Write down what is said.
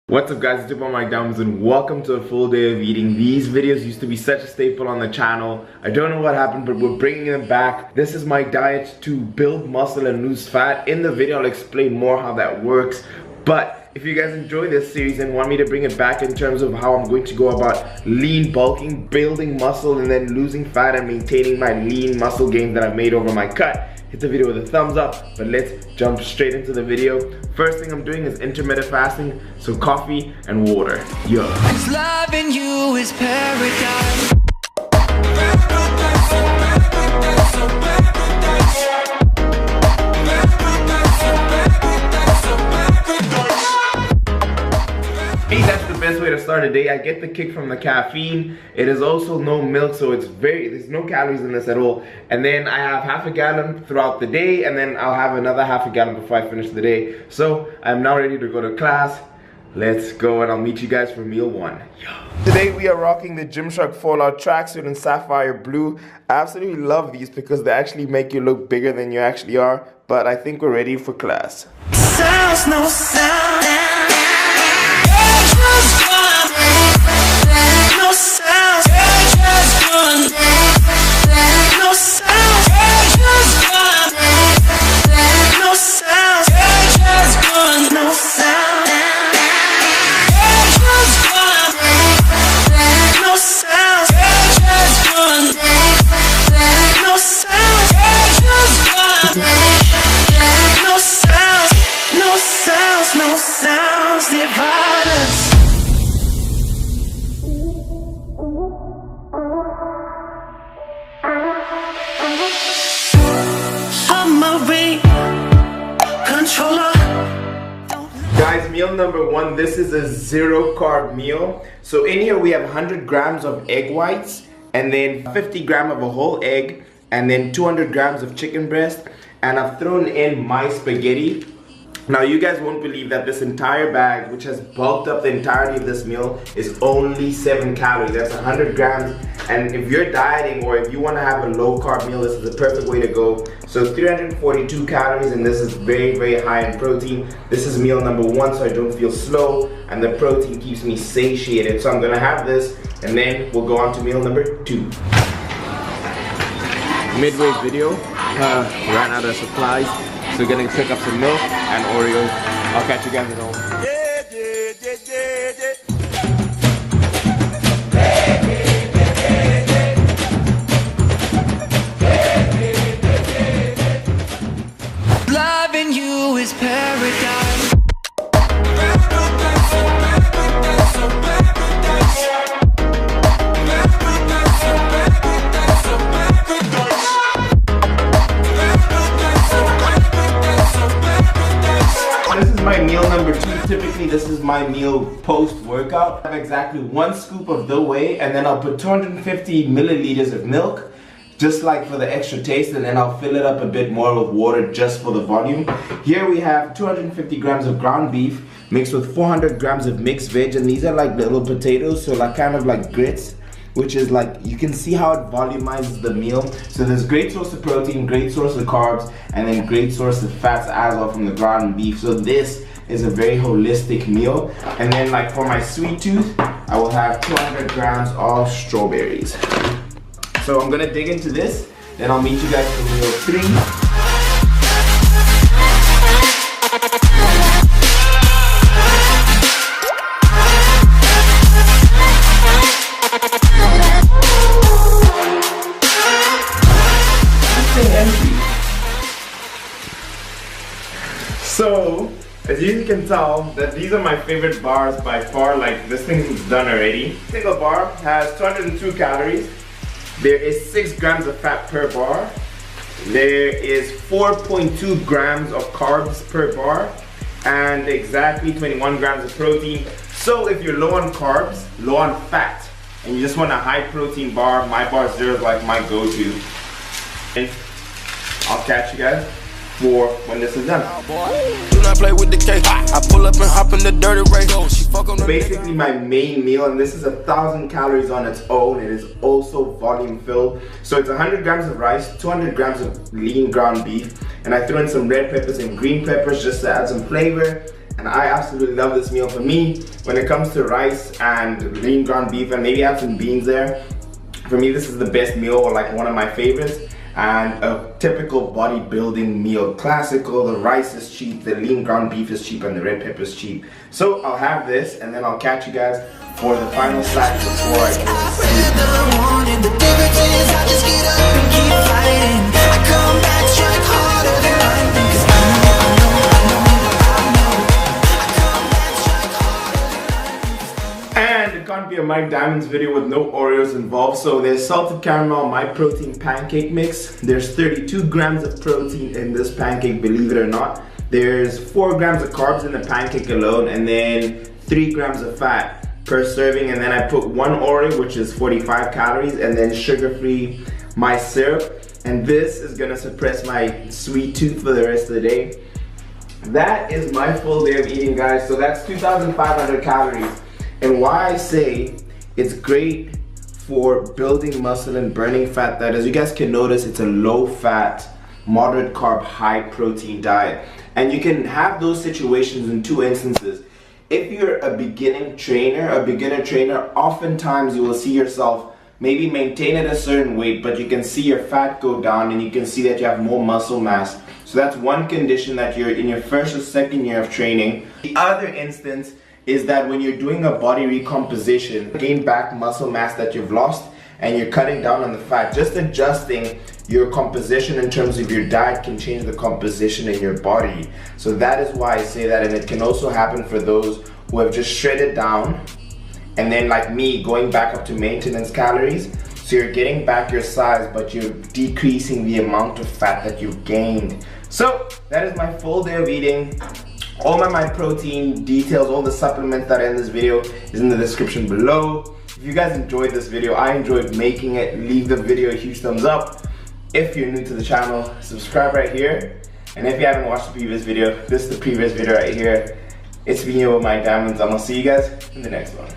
What's up guys, it's your boy Mike Downs and welcome to a full day of eating. These videos used to be such a staple on the channel. I don't know what happened, but we're bringing them back. This is my diet to build muscle and lose fat. In the video I'll explain more how that works. But if you guys enjoy this series and want me to bring it back in terms of how I'm going to go about lean bulking, building muscle, and then losing fat and maintaining my lean muscle gains that I've made over my cut, hit the video with a thumbs up. But let's jump straight into the video. First thing I'm doing is intermittent fasting, so coffee and water. Yo. Loving you is paradise. That's the best way to start a day. I get the kick from the caffeine. It is also no milk, so there's no calories in this at all. And then I have half a gallon throughout the day, and then I'll have another half a gallon before I finish the day. So I'm now ready to go to class. Let's go, and I'll meet you guys for meal one. Yo. Today we are rocking the Gymshark Fallout tracksuit in sapphire blue. I absolutely love these because they actually make you look bigger than you actually are. But I think we're ready for class. Sounds no sound. Guys, meal number one, this is a zero carb meal. So in here we have 100 grams of egg whites, and then 50 grams of a whole egg, and then 200 grams of chicken breast, and I've thrown in my spaghetti. Now you guys won't believe that this entire bag, which has bulked up the entirety of this meal, is only 7 calories. That's 100 grams. And if you're dieting or if you want to have a low carb meal, this is the perfect way to go. So 342 calories, and this is very, very high in protein. This is meal number one, so I don't feel slow, and the protein keeps me satiated. So I'm gonna have this, and then we'll go on to meal number two. Midway video, ran out of supplies. So we're gonna pick up some milk and Oreos. I'll catch you guys at home. Loving you is paradise. My meal number two. Typically this is my meal post-workout. I have exactly 1 scoop of the whey, and then I'll put 250 milliliters of milk, just like for the extra taste, and then I'll fill it up a bit more with water just for the volume. Here we have 250 grams of ground beef mixed with 400 grams of mixed veg, and these are like little potatoes, so like kind of like grits, which is like, you can see how it volumizes the meal. So there's great source of protein, great source of carbs, and then great source of fats as well from the ground beef. So this is a very holistic meal. And then like for my sweet tooth, I will have 200 grams of strawberries. So I'm gonna dig into this, then I'll meet you guys for meal three. So, as you can tell, that these are my favorite bars by far. Like, this thing is done already. Single bar has 202 calories. There is 6 grams of fat per bar. There is 4.2 grams of carbs per bar, and exactly 21 grams of protein. So if you're low on carbs, low on fat, and you just want a high protein bar, my bar zero is like my go-to. And I'll catch you guys for when this is done. Do not play with the cake. I pull up and hop in the dirty race. She fuck on the basically my main meal, and this is 1,000 calories on its own. It is also volume filled. So it's 100 grams of rice, 200 grams of lean ground beef, and I threw in some red peppers and green peppers just to add some flavor. And I absolutely love this meal. For me, when it comes to rice and lean ground beef and maybe have some beans there, for me this is the best meal, or like one of my favorites. And a typical bodybuilding meal. Classical, the rice is cheap, the lean ground beef is cheap, and the red pepper is cheap. So I'll have this, and then I'll catch you guys for the final snack before I And it can't be a Mike Diamonds video with no Oreos involved. So there's salted caramel, my protein pancake mix. There's 32 grams of protein in this pancake, believe it or not. There's 4 grams of carbs in the pancake alone, and then 3 grams of fat per serving. And then I put 1 Oreo, which is 45 calories, and then sugar-free my syrup. And this is gonna suppress my sweet tooth for the rest of the day. That is my full day of eating, guys. So that's 2,500 calories. And why I say it's great for building muscle and burning fat, that as you guys can notice, it's a low fat, moderate carb, high protein diet. And you can have those situations in 2 instances. If you're a beginner trainer, oftentimes you will see yourself maybe maintain at a certain weight, but you can see your fat go down and you can see that you have more muscle mass. So that's one condition that you're in your first or second year of training. The other instance is that when you're doing a body recomposition, gain back muscle mass that you've lost and you're cutting down on the fat, just adjusting your composition in terms of your diet can change the composition in your body. So that is why I say that, and it can also happen for those who have just shredded down and then, like me, going back up to maintenance calories. So you're getting back your size, but you're decreasing the amount of fat that you've gained. So that is my full day of eating. All my protein details, all the supplements that are in this video is in the description below. If you guys enjoyed this video, I enjoyed making it, leave the video a huge thumbs up. If you're new to the channel, subscribe right here. And if you haven't watched the previous video, this is the previous video right here. It's been here with Mike Diamonds. I'm gonna see you guys in the next one.